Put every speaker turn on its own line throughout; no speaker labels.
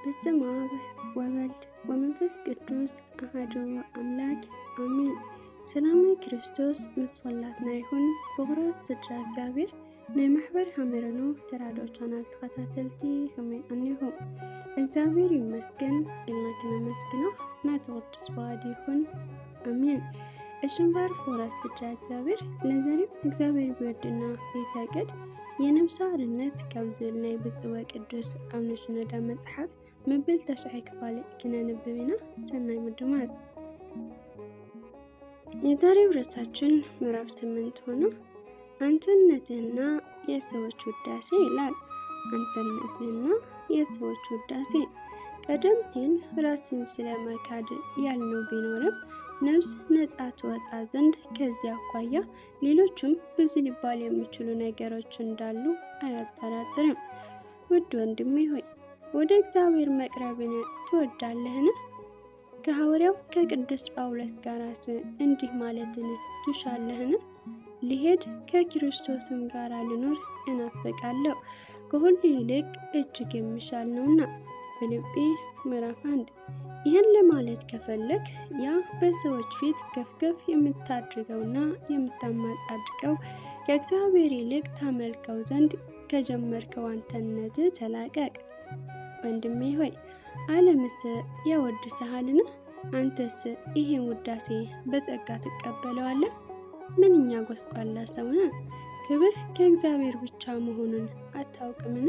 በስመ አብ ወወልድ ወመንፈስ ቅዱስ አሐዱ አምላክ አሜን። ሰላም ክርስቶስ ምስላትና ይሁን ብቑራት ስድራ እግዚአብሔር ናይ ማሕበር ሐመረኖ ተራድኦ ቻናል ተኸታተልቲ ከመይ ኣኒኹም? እግዚአብሔር ይመስገን ኢልና ክነመስግኖ ናቱ ቅዱስ ፈቃዱ ይሁን አሜን። እሽንባር ብቑራት ስድራ እግዚአብሔር ለዛሬው እግዚአብሔር ቢወድና ቢፈቅድ የነፍስ አርነት ካብ ዝብል ናይ ብፅወ ቅዱስ አቡነ ሽኖዳ መጽሓፍ መበል ተሽዒ ክፋል ክነንብብ ኢና። ሰናይ ምድማጽ። የዛሬው ርዕሳችን ምዕራፍ 8 ሆኖ አንተነትና የሰዎች ውዳሴ ይላል። አንተነትና የሰዎች ውዳሴ ቀደም ሲል ራስን ስለመካድ ያልነው ቢኖርም ነፍስ ነጻ ትወጣ ዘንድ ከዚያ አኳያ ሌሎችም ብዙ ሊባል የሚችሉ ነገሮች እንዳሉ አያጠራጥርም። ውድ ወንድሜ ሆይ ወደ እግዚአብሔር መቅረብን ትወዳለህን? ከሐዋርያው ከቅዱስ ጳውሎስ ጋርስ እንዲህ ማለትን ትሻለህን? ሊሄድ ከክርስቶስም ጋር ልኖር እናፍቃለሁ፣ ከሁሉ ይልቅ እጅግ የሚሻል ነውና። ፊልጵ ምዕራፍ 1። ይህን ለማለት ከፈለክ ያ በሰዎች ፊት ከፍከፍ የምታድርገውና የምታማጻድቀው ከእግዚአብሔር ይልቅ ታመልከው ዘንድ ከጀመርከው አንተነት ተላቀቅ። ወንድሜ ሆይ ዓለምስ ያወድስሃልን? አንተስ ይሄን ውዳሴ በጸጋ ትቀበለዋለህ? ምንኛ ጎስቋላ ሰው ነህ! ክብር ከእግዚአብሔር ብቻ መሆኑን አታውቅምን?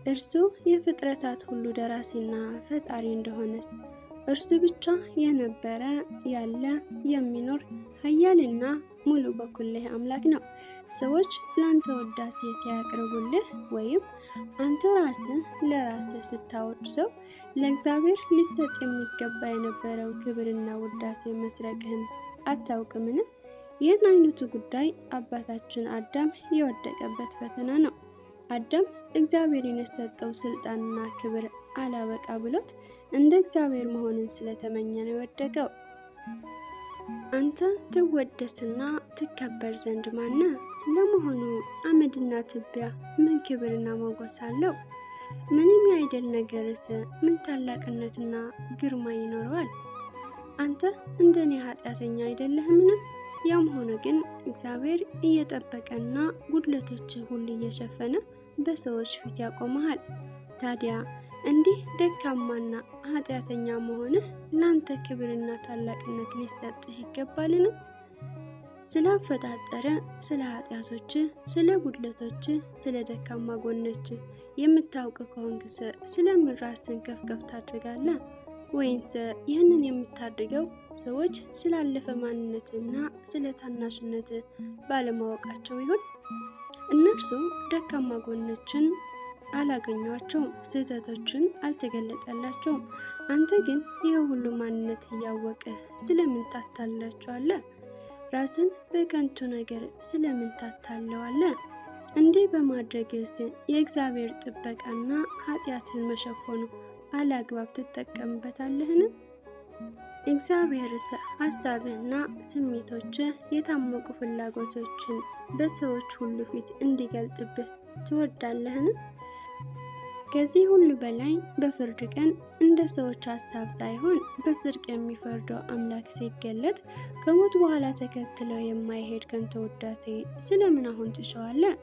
እርሱ የፍጥረታት ሁሉ ደራሲና ፈጣሪ እንደሆነስ እርሱ ብቻ የነበረ ያለ የሚኖር ኃያልና ሙሉ በኩልህ አምላክ ነው። ሰዎች ላንተ ውዳሴ ሲያቀርቡልህ ወይም አንተ ራስህ ለራስህ ስታወድሰው ለእግዚአብሔር ሊሰጥ የሚገባ የነበረው ክብርና ውዳሴ መስረቅህን አታውቅምን? ይህን አይነቱ ጉዳይ አባታችን አዳም የወደቀበት ፈተና ነው። አዳም እግዚአብሔር የሰጠው ስልጣንና ክብር አላበቃ ብሎት እንደ እግዚአብሔር መሆንን ስለተመኘ ነው የወደቀው። አንተ ትወደስና ትከበር ዘንድ ማነ? ለመሆኑ አመድና ትቢያ ምን ክብርና ሞገስ አለው? ምንም ያይደል ነገርስ ምን ታላቅነትና ግርማ ይኖረዋል? አንተ እንደኔ ኃጢአተኛ አይደለህምን? ያም ሆነ ግን እግዚአብሔር እየጠበቀና ጉድለቶች ሁሉ እየሸፈነ በሰዎች ፊት ያቆመሃል። ታዲያ እንዲህ ደካማና ኃጢአተኛ መሆንህ ላንተ ክብርና ታላቅነት ሊሰጥህ ይገባልን? ስለ አፈጣጠረ፣ ስለ ኃጢአቶች፣ ስለ ጉድለቶች፣ ስለ ደካማ ጎኖች የምታውቅ ከሆንክስ ስለምን ራስን ከፍከፍ ታድርጋለህ? ወይንስ ይህንን የምታድርገው ሰዎች ስላለፈ ማንነትና ስለ ታናሽነት ባለማወቃቸው ይሆን? እነርሱ ደካማ ጎኖችን አላገኟቸውም፣ ስህተቶችን አልተገለጠላቸውም። አንተ ግን ይህ ሁሉ ማንነት እያወቅህ ስለምን ታታልላቸዋለህ? ራስን በከንቱ ነገር ስለምን ታታለዋለህ? እንዲህ በማድረግስ የእግዚአብሔር ጥበቃና ኃጢአትን መሸፈኑ አላግባብ ትጠቀምበታለህን? እግዚአብሔርስ ሐሳብህና ስሜቶችህ የታመቁ ፍላጎቶችን በሰዎች ሁሉ ፊት እንዲገልጥብህ ትወዳለህን? ከዚህ ሁሉ በላይ በፍርድ ቀን እንደ ሰዎች ሐሳብ ሳይሆን በጽድቅ የሚፈርደው አምላክ ሲገለጥ ከሞት በኋላ ተከትለው የማይሄድ ከንቱ ውዳሴ ስለምን አሁን ትሻዋለህ?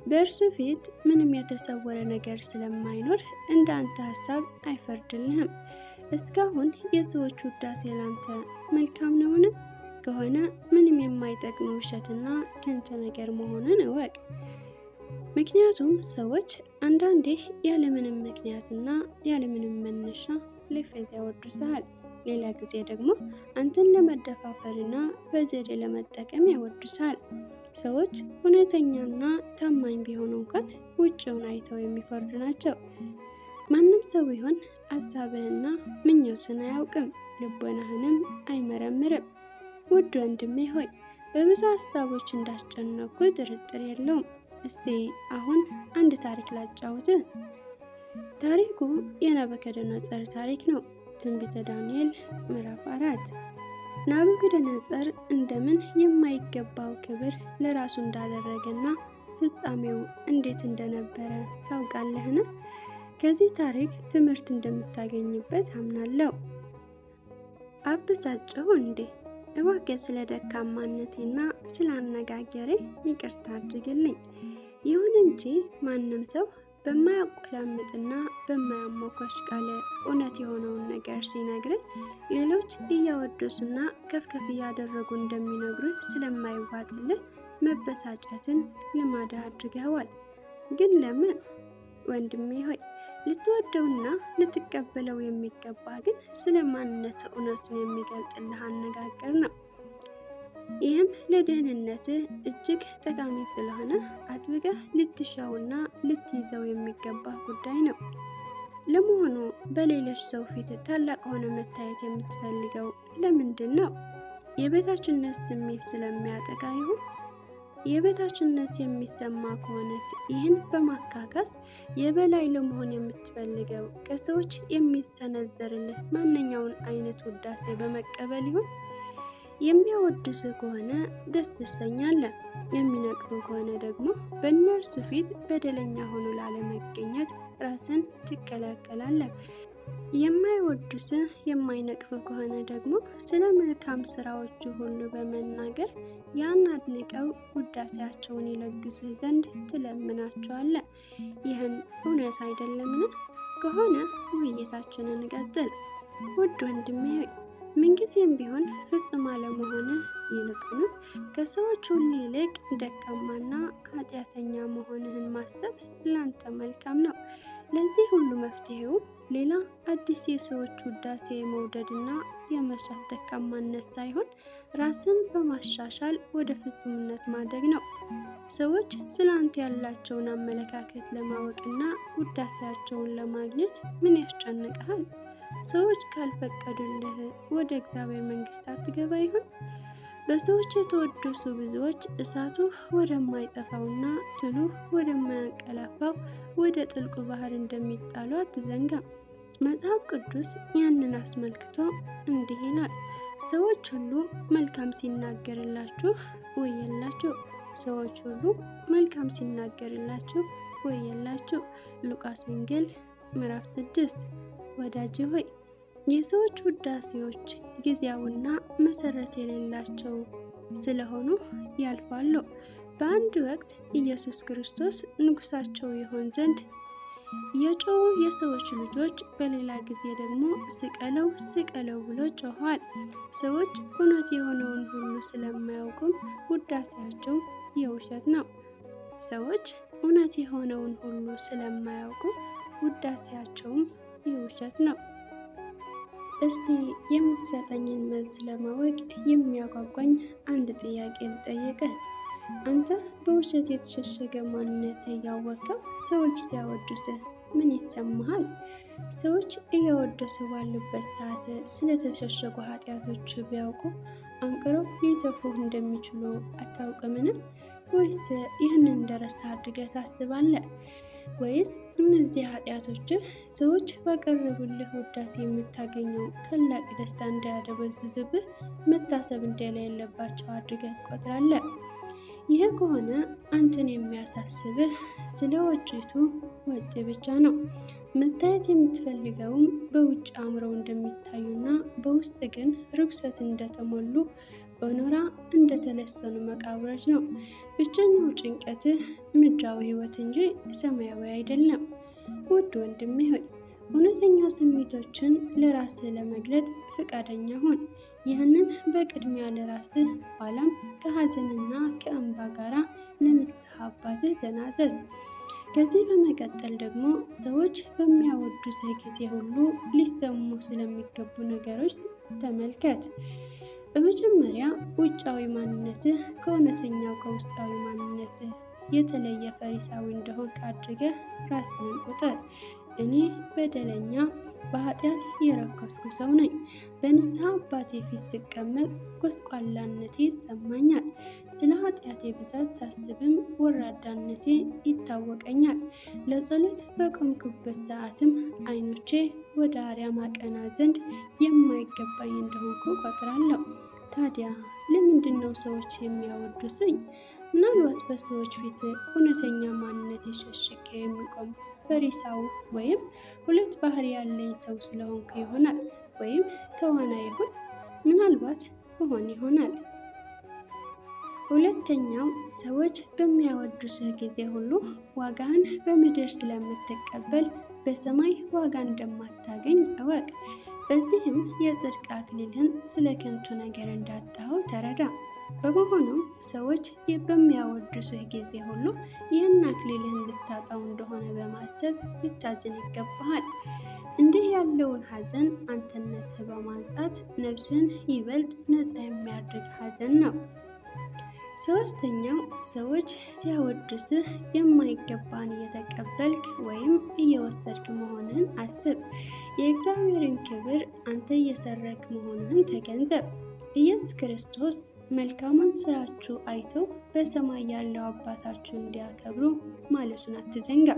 በእርሱ ፊት ምንም የተሰወረ ነገር ስለማይኖር እንደ አንተ ሐሳብ አይፈርድልህም። እስካሁን የሰዎች ውዳሴ ላንተ መልካም ነውን? ከሆነ ምንም የማይጠቅም ውሸትና ከንቱ ነገር መሆኑን እወቅ። ምክንያቱም ሰዎች አንዳንዴ ያለምንም ምክንያትና ያለምንም መነሻ ለፌዝ ያወድሳል። ሌላ ጊዜ ደግሞ አንተን ለመደፋፈርና በዘዴ ለመጠቀም ያወድሳል። ሰዎች እውነተኛና ታማኝ ቢሆኑ እንኳን ውጭውን አይተው የሚፈርዱ ናቸው። ማንም ሰው ቢሆን ሐሳብህና ምኞትን አያውቅም፣ ልቦናህንም አይመረምርም። ውድ ወንድሜ ሆይ በብዙ ሀሳቦች እንዳስጨነቁ ጥርጥር የለውም። እስቲ አሁን አንድ ታሪክ ላጫውት። ታሪኩ የናቡከደነፆር ታሪክ ነው። ትንቢተ ዳንኤል ምዕራፍ 4። ናቡከደነፆር እንደምን የማይገባው ክብር ለራሱ እንዳደረገና ፍጻሜው እንዴት እንደነበረ ታውቃለህን? ከዚህ ታሪክ ትምህርት እንደምታገኝበት አምናለሁ። አበሳጨሁ እንዴ? እባክህ ስለ ደካማነቴና ስለ አነጋገሬ ይቅርታ አድርግልኝ። ይሁን እንጂ ማንም ሰው በማያቆላምጥና በማያሞካሽ ቃል እውነት የሆነውን ነገር ሲነግርህ ሌሎች እያወደሱና ከፍ እያደረጉ እንደሚነግሩህ ስለማይዋጥልህ መበሳጨትን ልማድህ አድርገዋል። ግን ለምን? ወንድሜ ሆይ ልትወደውና ልትቀበለው የሚገባ ግን ስለ ማንነት እውነቱን የሚገልጥልህ አነጋገር ነው። ይህም ለደህንነትህ እጅግ ጠቃሚ ስለሆነ አጥብቀህ ልትሻውና ልትይዘው የሚገባ ጉዳይ ነው። ለመሆኑ በሌሎች ሰው ፊት ታላቅ ሆነ መታየት የምትፈልገው ለምንድን ነው? የበታችነት ስሜት ስለሚያጠቃ ይሁን? የበታችነት የሚሰማ ከሆነስ ይህን በማካካስ የበላይ ለመሆን የምትፈልገው ከሰዎች የሚሰነዘርልህ ማንኛውን አይነት ውዳሴ በመቀበል ይሁን? የሚያወድስህ ከሆነ ደስ ትሰኛለህ። የሚነቅፉ ከሆነ ደግሞ በእነርሱ ፊት በደለኛ ሆኖ ላለመገኘት ራስን ትከላከላለህ። የማይወድስህ የማይነቅፍ ከሆነ ደግሞ ስለ መልካም ስራዎቹ ሁሉ በመናገር ያን አድንቀው ውዳሴያቸውን ይለግሱህ ዘንድ ትለምናቸዋለህ። ይህን እውነት አይደለምን? ከሆነ ውይይታችንን እንቀጥል። ውድ ወንድሜ ምንጊዜም ቢሆን ፍጹም አለመሆንህ ይልቁንም ከሰዎች ሁሉ ይልቅ ደካማና ኃጢአተኛ መሆንህን ማሰብ ላንተ መልካም ነው። ለዚህ ሁሉ መፍትሄው ሌላ አዲስ የሰዎች ውዳሴ የመውደድና የመሻት ደካማነት ሳይሆን ራስን በማሻሻል ወደ ፍጹምነት ማደግ ነው። ሰዎች ስለ አንተ ያላቸውን አመለካከት ለማወቅና ውዳሴያቸውን ለማግኘት ምን ያስጨንቅሃል? ሰዎች ካልፈቀዱልህ ወደ እግዚአብሔር መንግስት አትገባ ይሆን? በሰዎች የተወደሱ ብዙዎች እሳቱ ወደማይጠፋውና ትሉ ወደማያንቀላፋው ወደ ጥልቁ ባህር እንደሚጣሉ አትዘንጋ። መጽሐፍ ቅዱስ ያንን አስመልክቶ እንዲህ ይላል፣ ሰዎች ሁሉ መልካም ሲናገርላችሁ ወየላችሁ። ሰዎች ሁሉ መልካም ሲናገርላችሁ ወየላችሁ። ሉቃስ ወንጌል ምዕራፍ 6። ወዳጅ ሆይ የሰዎች ውዳሴዎች ጊዜያዊና መሰረት የሌላቸው ስለሆኑ ያልፋሉ። በአንድ ወቅት ኢየሱስ ክርስቶስ ንጉሳቸው ይሆን ዘንድ የጮሁ የሰዎች ልጆች በሌላ ጊዜ ደግሞ ስቀለው ስቀለው ብሎ ጮኋል። ሰዎች እውነት የሆነውን ሁሉ ስለማያውቁም ውዳሴያቸው የውሸት ነው። ሰዎች እውነት የሆነውን ሁሉ ስለማያውቁ ውዳሴያቸውም የውሸት ነው። እስቲ የምትሰጠኝን መልስ ለማወቅ የሚያጓጓኝ አንድ ጥያቄ ልጠይቅህ። አንተ በውሸት የተሸሸገ ማንነት እያወቅኸው ሰዎች ሲያወድስህ ምን ይሰማሃል? ሰዎች እያወደሱ ባሉበት ሰዓት ስለተሸሸጉ ኃጢአቶች ቢያውቁ አንቅረው ሊተፉህ እንደሚችሉ አታውቅምን? ወይስ ይህንን እንደረሳህ አድርገህ ታስባለህ? ወይስ እነዚህ ኃጢአቶችህ ሰዎች ባቀረቡልህ ውዳሴ የምታገኘው ታላቅ ደስታ እንዳያደበዝዝብህ መታሰብ እንደሌለባቸው አድርገህ ትቆጥራለህ? ይህ ከሆነ አንተን የሚያሳስብህ ስለ ወጭቱ ወጭ ብቻ ነው። መታየት የምትፈልገውም በውጭ አምረው እንደሚታዩና በውስጥ ግን ርኩሰት እንደተሞሉ በኖራ እንደተለሰኑ መቃብሮች ነው። ብቸኛው ጭንቀትህ ምድራዊ ሕይወት እንጂ ሰማያዊ አይደለም። ውድ ወንድሜ ሆይ እውነተኛ ስሜቶችን ለራስህ ለመግለጥ ፈቃደኛ ሁን። ይህንን በቅድሚያ ለራስህ ኋላም ከሐዘንና ከእንባ ጋር ለንስሐ አባትህ ተናዘዝ። ከዚህ በመቀጠል ደግሞ ሰዎች በሚያወዱስህ ጊዜ ሁሉ ሊሰሙ ስለሚገቡ ነገሮች ተመልከት። በመጀመሪያ ውጫዊ ማንነትህ ከእውነተኛው ከውስጣዊ ማንነትህ የተለየ ፈሪሳዊ እንደሆንክ አድርገህ ራስህን ቁጠር። እኔ በደለኛ በኃጢአት የረከስኩ ሰው ነኝ። በንስሐ አባቴ ፊት ስቀመጥ ጎስቋላነቴ ይሰማኛል። ስለ ኃጢአቴ ብዛት ሳስብም ወራዳነቴ ይታወቀኛል። ለጸሎት በቆምኩበት ሰዓትም ዓይኖቼ ወደ አርያም አቀና ዘንድ የማይገባኝ እንደሆንኩ ቆጥራለሁ። ታዲያ ለምንድን ነው ሰዎች የሚያወድሱኝ? ምናልባት በሰዎች ፊት እውነተኛ ማንነት የሸሽጌ የሚቆም ፈሪሳዊ ወይም ሁለት ባህሪ ያለኝ ሰው ስለሆንኩ ይሆናል። ወይም ተዋናይ ይሁን ምናልባት እሆን ይሆናል። ሁለተኛው ሰዎች በሚያወድሱህ ጊዜ ሁሉ ዋጋህን በምድር ስለምትቀበል በሰማይ ዋጋ እንደማታገኝ እወቅ። በዚህም የጽድቅ አክሊልህን ስለ ከንቱ ነገር እንዳጣኸው ተረዳ። በመሆኑም ሰዎች በሚያወድሱህ ጊዜ ሁሉ ይህን አክሊልህን ልታጣው እንደሆነ በማሰብ ልታዝን ይገባሃል። እንዲህ ያለውን ሐዘን አንተነትህ በማንጻት ነፍስህን ይበልጥ ነፃ የሚያደርግ ሐዘን ነው። ሶስተኛው ሰዎች ሲያወድስህ የማይገባን እየተቀበልክ ወይም እየወሰድክ መሆንህን አስብ። የእግዚአብሔርን ክብር አንተ እየሰረክ መሆንህን ተገንዘብ። ኢየሱስ ክርስቶስ መልካሙን ስራችሁ አይተው በሰማይ ያለው አባታችሁ እንዲያከብሩ ማለቱን አትዘንጋ።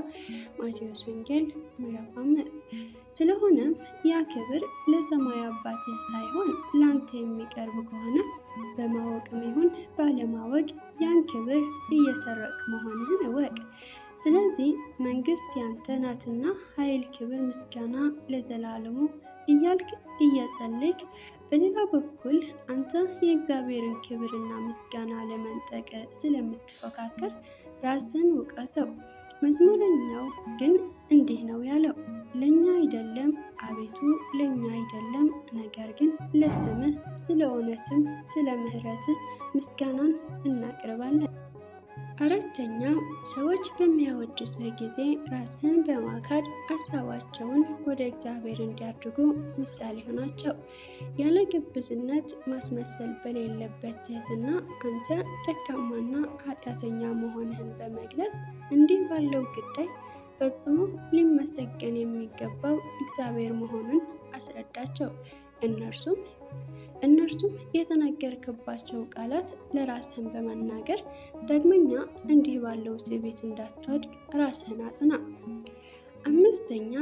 ማቴዎስ ወንጌል ምዕራፍ 5። ስለሆነም ያ ክብር ለሰማይ አባትህ ሳይሆን ላንተ የሚቀርብ ከሆነ በማወቅም ይሁን ባለማወቅ ያን ክብር እየሰረቅ መሆንህን እወቅ። ስለዚህ መንግስት ያንተ ናትና ኃይል፣ ክብር፣ ምስጋና ለዘላለሙ እያልክ እየጸለይክ በሌላ በኩል አንተ የእግዚአብሔርን ክብርና ምስጋና ለመንጠቅ ስለምትፎካከር ራስን ውቀሰው። መዝሙረኛው ግን እንዲህ ነው ያለው፣ ለእኛ አይደለም አቤቱ ለእኛ አይደለም፣ ነገር ግን ለስምህ ስለ እውነትም ስለ ምሕረትህ ምስጋናን እናቅርባለን። አራተኛ ሰዎች በሚያወድሱህ ጊዜ ራስህን በማካድ ሀሳባቸውን ወደ እግዚአብሔር እንዲያድርጉ ምሳሌ ሆናቸው። ያለ ግብዝነት ማስመሰል በሌለበት ትህትና አንተ ደካማና ኃጢአተኛ መሆንህን በመግለጽ እንዲህ ባለው ጉዳይ ፈጽሞ ሊመሰገን የሚገባው እግዚአብሔር መሆኑን አስረዳቸው። እነርሱም የተናገርክባቸው ቃላት ለራስህን በመናገር ዳግመኛ እንዲህ ባለው ትዕቢት እንዳትወድቅ ራስህን አጽና። አምስተኛ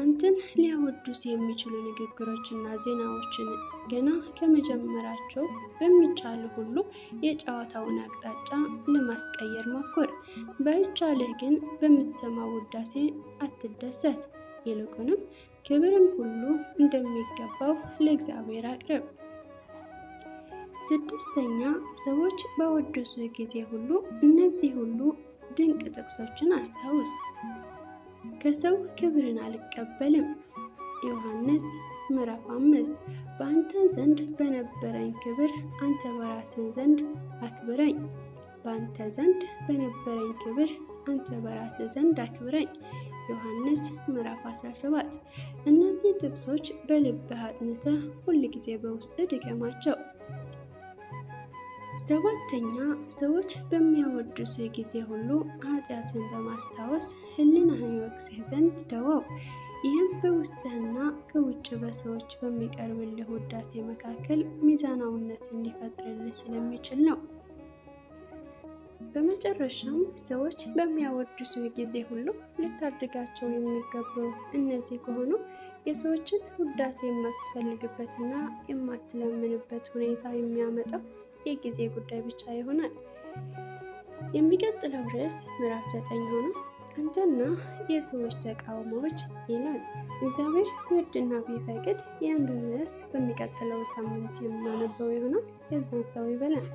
አንተን ሊያወድሱ የሚችሉ ንግግሮችና ዜናዎችን ገና ከመጀመራቸው በሚቻል ሁሉ የጨዋታውን አቅጣጫ ለማስቀየር ሞክር። ባይቻልህ ግን በምትሰማው ውዳሴ አትደሰት። ይልቁንም ክብርን ሁሉ እንደሚገባው ለእግዚአብሔር አቅርብ። ስድስተኛ ሰዎች ባወደሱ ጊዜ ሁሉ እነዚህ ሁሉ ድንቅ ጥቅሶችን አስታውስ። ከሰው ክብርን አልቀበልም። ዮሐንስ ምዕራፍ 5 በአንተ ዘንድ በነበረኝ ክብር አንተ በራስህ ዘንድ አክብረኝ። በአንተ ዘንድ በነበረኝ ክብር አንተ በራስህ ዘንድ አክብረኝ። ዮሐንስ ምዕራፍ 17 እነዚህ ጥቅሶች በልብህ አጥንተህ ሁል ጊዜ በውስጥ ድገማቸው። ሰባተኛ ሰዎች በሚያወድሱ ጊዜ ሁሉ ኃጢአትን በማስታወስ ሕሊናህን ይወቅስህ ዘንድ ተወው። ይህም በውስጥህና ከውጭ በሰዎች በሚቀርብልህ ውዳሴ መካከል ሚዛናዊነትን ሊፈጥርልህ ስለሚችል ነው። በመጨረሻም ሰዎች በሚያወድሱ ጊዜ ሁሉ ልታደርጋቸው የሚገቡ እነዚህ ከሆኑ የሰዎችን ውዳሴ የማትፈልግበትና የማትለምንበት ሁኔታ የሚያመጣው የጊዜ ጉዳይ ብቻ ይሆናል። የሚቀጥለው ርዕስ ምዕራፍ 9 ሆኖ አንተና የሰዎች ተቃውሞዎች ይላል። እግዚአብሔር ቢወድና ቢፈቅድ ያንን ርዕስ በሚቀጥለው ሳምንት የምናነበው ይሆናል። የዛን ሰው ይበለን።